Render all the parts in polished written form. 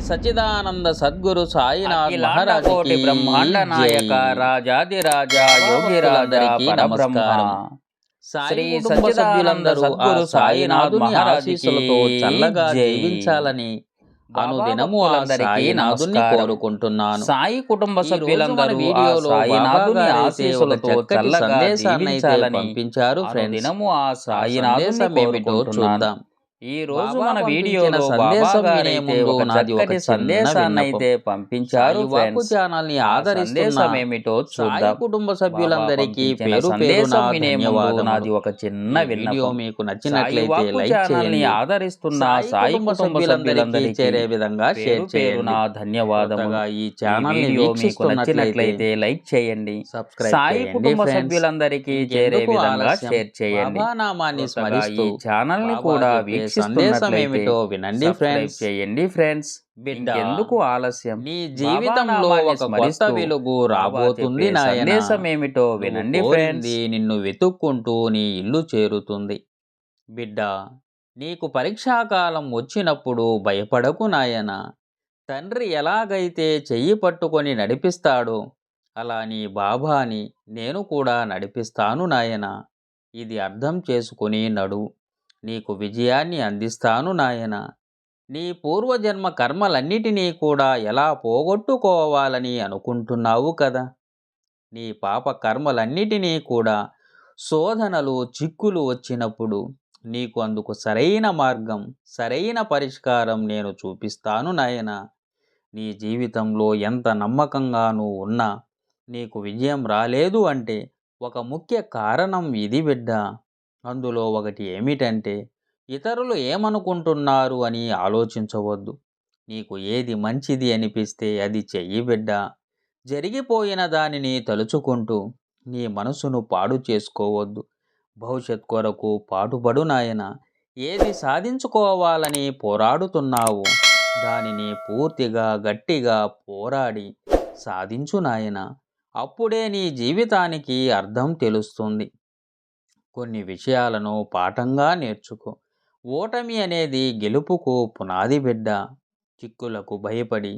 సచ్చిదానంద సద్గురు సాయినాథ్ అఖిలాండ కోటి మహారాజుకి బ్రహ్మాండ నాయక జై. రాజాదిరాజ యోగిరాజ భక్తులందరికీ పరబ్రహ్మ నమస్కారం. శ్రీ సాయి కుటుంబ సచ్చిదానంద సభ్యులందరూ ఆ సద్గురు సాయినాథ్ సాయినాథుని మహారాజుకి ఆశీస్సులతో చల్లగా జై. జీవించాలని బాబా అనుదినము ఆ భక్తులందరికీ సాయినాథుని నమస్కారం. కోరుకుంటున్నాను. సాయి కుటుంబ ఈ రోజు మన సభ్యులందరూ ఆ వీడియోలో బాబా సాయినాథుని గారైతే ఒక ఆశీస్సులతో చక్కటి చల్లగా సందేశాన్ని అయితే జీవించాలని పంపించారు ఫ్రెండ్స్. అనుదినము ఆ ఆ సాయినాథుని సందేశం ఏమిటో కోరుకుంటున్నాను. చూద్దాం. ఈ రోజు బాబా మన పంపించిన వీడియోలో బాబా సందేశం వినే గారైతే ముందు ఒక నాది ఒక చక్కటి చిన్న సందేశాన్ని విన్నపం. అయితే పంపించారు సాయి వాక్కు ఫ్రెండ్స్. ఛానల్ ని ఆ ఆదరిస్తున్న సందేశం ఏమిటో సాయి చూద్దాం. కుటుంబ బాబా సభ్యులందరికీ పంపించిన పేరు పేరున సందేశం వినే ముందు ధన్యవాదములు. నాది ఒక చిన్న ఈ వీడియో విన్నపం. మీకు సాయి నచ్చినట్లయితే వాక్కు లైక్ ఛానల్ ని చేయండి. ఆదరిస్తున్న సాయి కుటుంబ సభ్యులందరికీ సభ్యులందరికీ చేరే విధంగా పేరు షేర్ పేరున చేయండి. ధన్యవాదములు. కొత్తగా ఈ ఈ ఛానల్ ని వీడియో మీకు వీక్షిస్తున్నట్లయితే నచ్చినట్లయితే లైక్ చేయండి. సబ్స్క్రైబ్ సాయి చేయండి కుటుంబ ఫ్రెండ్స్. సభ్యులందరికీ చేరే ఇంకెందుకు విధంగా ఆలస్యం, షేర్ చేయండి. బాబా నామాన్ని కొత్తగా స్మరిస్తూ ఈ ఛానల్ ని బాబా కూడా చెప్పే సందేశం వీక్షిస్తున్నట్లయితే ఏమిటో వినండి సబ్స్క్రైబ్ ఫ్రెండ్స్. చేయండి ఫ్రెండ్స్. బిడ్డ, ఇంకెందుకు ఆలస్యం, నీ బాబా జీవితంలో నామాన్ని ఒక కొత్త స్మరిస్తూ వెలుగు బాబా రాబోతుంది చెప్పే నాయనా. సందేశం ఏమిటో నువ్వు వినండి ఫ్రెండ్స్. కోరింది నిన్ను వెతుక్కుంటూ నీ ఇల్లు చేరుతుంది. బిడ్డ, నీకు పరీక్షాకాలం వచ్చినప్పుడు భయపడకు నాయనా. తండ్రి ఎలాగైతే చెయ్యి పట్టుకొని నడిపిస్తాడో అలా నీ బాబాని నేను కూడా నడిపిస్తాను నాయనా. ఇది అర్థం చేసుకుని నడు. నీకు విజయాన్ని అందిస్తాను నాయనా. నీ పూర్వజన్మ కర్మలన్నిటినీ కూడా ఎలా పోగొట్టుకోవాలని అనుకుంటున్నావు కదా. నీ పాప కర్మలన్నిటినీ కూడా శోధనలు చిక్కులు వచ్చినప్పుడు నీకు అందుకు సరైన మార్గం, సరైన పరిష్కారం నేను చూపిస్తాను నాయనా. నీ జీవితంలో ఎంత నమ్మకంగా నువ్వు ఉన్నా నీకు విజయం రాలేదు అంటే ఒక ముఖ్య కారణం ఇది బిడ్డ. అందులో ఒకటి ఏమిటంటే ఇతరులు ఏమనుకుంటున్నారు అని ఆలోచించవద్దు. నీకు ఏది మంచిది అనిపిస్తే అది చెయ్యి బిడ్డ. జరిగిపోయిన దానిని తలుచుకుంటూ నీ మనసును పాడు చేసుకోవద్దు. భవిష్యత్ కొరకు పాటుపడు నాయన. ఏది సాధించుకోవాలని పోరాడుతున్నావు దానిని పూర్తిగా గట్టిగా పోరాడి సాధించు నాయన. అప్పుడే నీ జీవితానికి అర్థం తెలుస్తుంది. కొన్ని విషయాలను పాఠంగా నేర్చుకో. ఓటమి అనేది గెలుపుకు పునాది బిడ్డ. చిక్కులకు భయపడి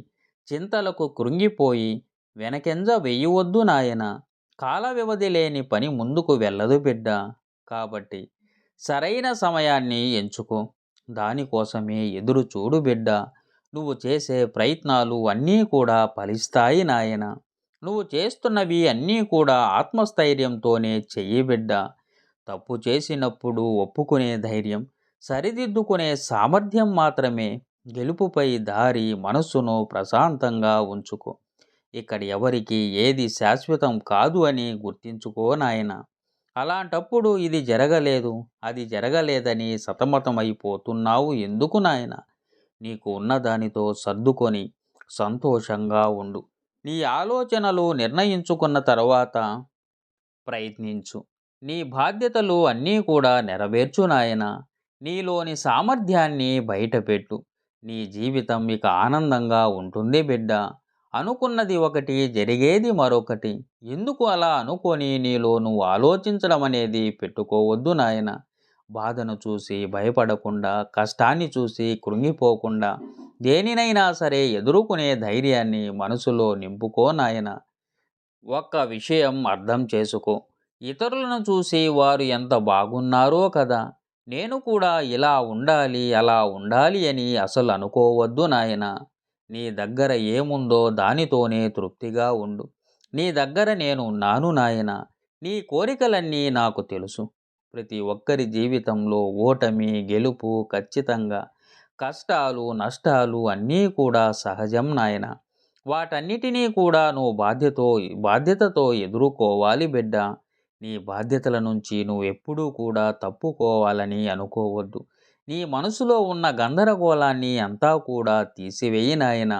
చింతలకు కృంగిపోయి వెనకెంజ వెయ్యవద్దు నాయన. కాల వ్యవధి లేని పని ముందుకు వెళ్ళదు బిడ్డ. కాబట్టి సరైన సమయాన్ని ఎంచుకో. దానికోసమే ఎదురు చూడు బిడ్డ. నువ్వు చేసే ప్రయత్నాలు అన్నీ కూడా ఫలిస్తాయి నాయన. నువ్వు చేస్తున్నవి అన్నీ కూడా ఆత్మస్థైర్యంతోనే చెయ్యి బిడ్డ. తప్పు చేసినప్పుడు ఒప్పుకునే ధైర్యం, సరిదిద్దుకునే సామర్థ్యం మాత్రమే గెలుపుపై దారి. మనస్సును ప్రశాంతంగా ఉంచుకో. ఇక్కడ ఎవరికి ఏది శాశ్వతం కాదు అని గుర్తించుకో నాయన. అలాంటప్పుడు ఇది జరగలేదు, అది జరగలేదని సతమతమైపోతున్నావు ఎందుకు నాయన. నీకు ఉన్నదానితో సర్దుకొని సంతోషంగా ఉండు. నీ ఆలోచనలు నిర్ణయించుకున్న తర్వాత ప్రయత్నించు. నీ బాధ్యతలు అన్నీ కూడా నెరవేర్చు నాయన. నీలోని సామర్థ్యాన్ని బయటపెట్టు. నీ జీవితం ఇక ఆనందంగా ఉంటుంది బిడ్డ. అనుకున్నది ఒకటి, జరిగేది మరొకటి. ఎందుకు అలా అనుకొని నీలో నువ్వు ఆలోచించడం అనేది పెట్టుకోవద్దు నాయన. బాధను చూసి భయపడకుండా, కష్టాన్ని చూసి కృంగిపోకుండా దేనినైనా సరే ఎదుర్కొనే ధైర్యాన్ని మనసులో నింపుకో నాయన. ఒక్క విషయం అర్థం చేసుకో. ఇతరులను చూసి వారు ఎంత బాగున్నారో కదా, నేను కూడా ఇలా ఉండాలి, అలా ఉండాలి అని అసలు అనుకోవద్దు నాయన. నీ దగ్గర ఏముందో దానితోనే తృప్తిగా ఉండు. నీ దగ్గర నేను ఉన్నాను నాయన. నీ కోరికలన్నీ నాకు తెలుసు. ప్రతి ఒక్కరి జీవితంలో ఓటమి, గెలుపు ఖచ్చితంగా, కష్టాలు, నష్టాలు అన్నీ కూడా సహజం నాయన. వాటన్నిటినీ కూడా నువ్వు బాధ్యతతో ఎదుర్కోవాలి బిడ్డ. నీ బాధ్యతల నుంచి నువ్వు ఎప్పుడూ కూడా తప్పుకోవాలని అనుకోవద్దు. నీ మనసులో ఉన్న గందరగోళాన్ని అంతా కూడా తీసివేయి నాయన.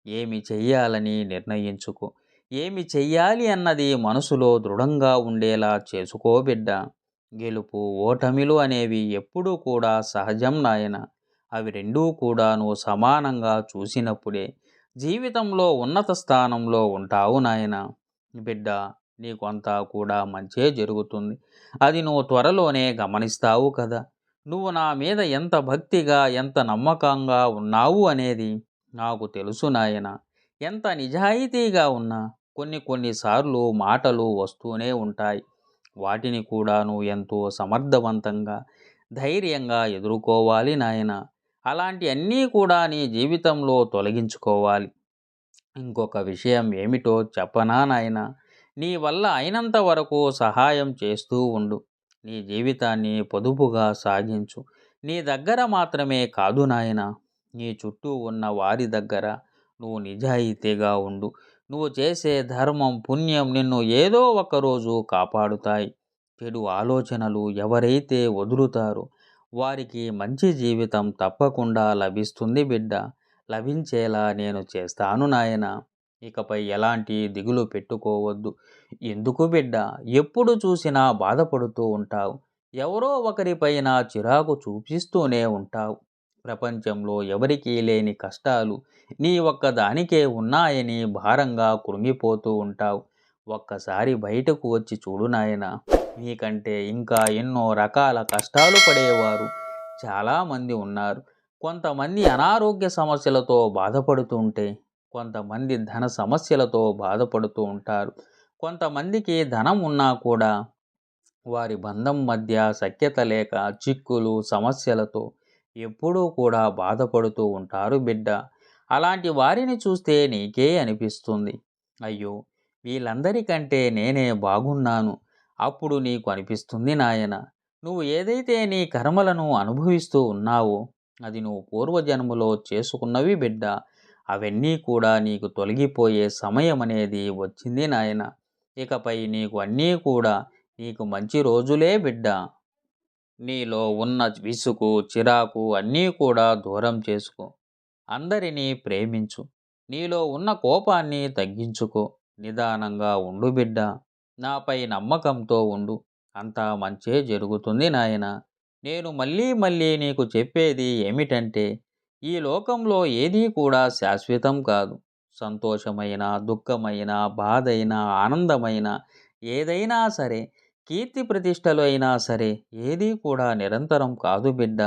ఏమి చెయ్యాలని నిర్ణయించుకో. ఏమి చెయ్యాలి అన్నది మనసులో దృఢంగా ఉండేలా చేసుకో బిడ్డ. గెలుపు, ఓటమిలు అనేవి ఎప్పుడూ కూడా సహజం నాయన. అవి రెండూ కూడా నువ్వు సమానంగా చూసినప్పుడే జీవితంలో ఉన్నత స్థానంలో ఉంటావు నాయన. బిడ్డ, నీకు అంతా కూడా మంచే జరుగుతుంది. అది నువ్వు త్వరలోనే గమనిస్తావు కదా. నువ్వు నా మీద ఎంత భక్తిగా, ఎంత నమ్మకంగా ఉన్నావు అనేది నాకు తెలుసు నాయన. ఎంత నిజాయితీగా ఉన్నా కొన్నిసార్లు మాటలు వస్తూనే ఉంటాయి. వాటిని కూడా నువ్వు ఎంతో సమర్థవంతంగా, ధైర్యంగా ఎదుర్కోవాలి నాయన. అలాంటి అన్నీ కూడా నీ జీవితంలో తొలగించుకోవాలి. ఇంకొక విషయం ఏమిటో చెప్పనా నాయనా? నీ వల్ల అయినంత వరకు సహాయం చేస్తూ ఉండు. నీ జీవితాన్ని పొదుపుగా సాగించు. నీ దగ్గర మాత్రమే కాదు నాయనా, నీ చుట్టూ ఉన్న వారి దగ్గర నువ్వు నిజాయితీగా ఉండు. నువ్వు చేసే ధర్మం, పుణ్యం నిన్ను ఏదో ఒక రోజు కాపాడుతాయి. చెడు ఆలోచనలు ఎవరైతే వదులుతారో వారికి మంచి జీవితం తప్పకుండా లభిస్తుంది బిడ్డ. లభించేలా నేను చేస్తాను నాయనా. ఇకపై ఎలాంటి దిగులు పెట్టుకోవద్దు. ఎందుకు బిడ్డ ఎప్పుడు చూసినా బాధపడుతూ ఉంటావు? ఎవరో ఒకరిపైన చిరాకు చూపిస్తూనే ఉంటావు. ప్రపంచంలో ఎవరికీ లేని కష్టాలు నీ ఒక్కదానికే ఉన్నాయని భారంగా కృంగిపోతూ ఉంటావు. ఒక్కసారి బయటకు వచ్చి చూడు నాయనా. నీకంటే ఇంకా ఎన్నో రకాల కష్టాలు పడేవారు చాలామంది ఉన్నారు. కొంతమంది అనారోగ్య సమస్యలతో బాధపడుతుంటే, కొంతమంది ధన సమస్యలతో బాధపడుతూ ఉంటారు. కొంతమందికి ధనం ఉన్నా కూడా వారి బంధం మధ్య సఖ్యత లేక చిక్కులు, సమస్యలతో ఎప్పుడూ కూడా బాధపడుతూ ఉంటారు బిడ్డ. అలాంటి వారిని చూస్తే నీకే అనిపిస్తుంది, అయ్యో వీళ్ళందరికంటే నేనే బాగున్నాను. అప్పుడు నీకు అనిపిస్తుంది నాయన, నువ్వు ఏదైతే నీ కర్మలను అనుభవిస్తూ ఉన్నావో అది నువ్వు పూర్వజన్మలో చేసుకున్నవి బిడ్డ. అవన్నీ కూడా నీకు తొలగిపోయే సమయం అనేది వచ్చింది నాయన. ఇకపై నీకు అన్నీ కూడా నీకు మంచి రోజులే బిడ్డ. నీలో ఉన్న విసుగు, చిరాకు అన్నీ కూడా దూరం చేసుకో. అందరినీ ప్రేమించు. నీలో ఉన్న కోపాన్ని తగ్గించుకో. నిదానంగా ఉండు బిడ్డ. నాపై నమ్మకంతో ఉండు. అంతా మంచే జరుగుతుంది నాయన. నేను మళ్ళీ మళ్ళీ నీకు చెప్పేది ఏమిటంటే, ఈ లోకంలో ఏదీ కూడా శాశ్వతం కాదు. సంతోషమైన, దుఃఖమైన, బాధైన, ఆనందమైన ఏదైనా సరే, కీర్తి ప్రతిష్టలు అయినా సరే ఏదీ కూడా నిరంతరం కాదు బిడ్డ.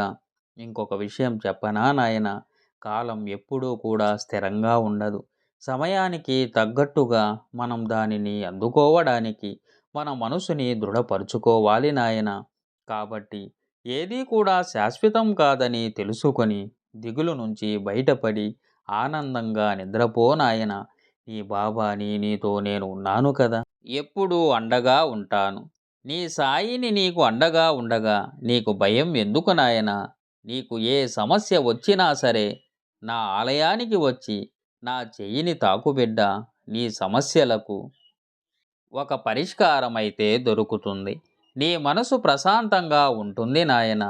ఇంకొక విషయం చెప్పనా నాయన, కాలం ఎప్పుడూ కూడా స్థిరంగా ఉండదు. సమయానికి తగ్గట్టుగా మనం దానిని అందుకోవడానికి మన మనసుని దృఢపరుచుకోవాలి నాయన. కాబట్టి ఏదీ కూడా శాశ్వతం కాదని తెలుసుకొని దిగులు నుంచి బయటపడి ఆనందంగా నిద్రపో నాయన. నీ బాబాని, నీతో నేను ఉన్నాను కదా, ఎప్పుడూ అండగా ఉంటాను. నీ సాయిని నీకు అండగా ఉండగా నీకు భయం ఎందుకు నాయనా? నీకు ఏ సమస్య వచ్చినా సరే నా ఆలయానికి వచ్చి నా చెయ్యిని తాకు బిడ్డ. నీ సమస్యలకు ఒక పరిష్కారమైతే దొరుకుతుంది. నీ మనసు ప్రశాంతంగా ఉంటుంది నాయన.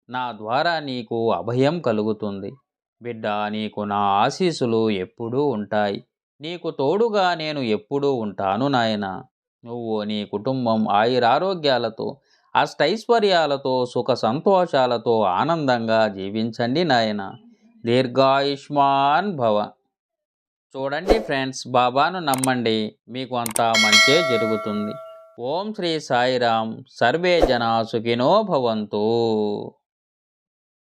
నా ద్వారా నీకు అభయం కలుగుతుంది బిడ్డ. నీకు నా ఆశీస్సులు ఎప్పుడూ ఉంటాయి. నీకు తోడుగా నేను ఎప్పుడూ ఉంటాను నాయన. నువ్వు, నీ కుటుంబం ఆయురారోగ్యాలతో, అష్టైశ్వర్యాలతో, సుఖ సంతోషాలతో ఆనందంగా జీవించండి నాయన. దీర్ఘాయుష్మాన్ భవ. చూడండి ఫ్రెండ్స్, బాబాను నమ్మండి, మీకు అంతా మంచే జరుగుతుంది. ఓం శ్రీ సాయిరాం. సర్వే జనా సుఖినో భవంతు.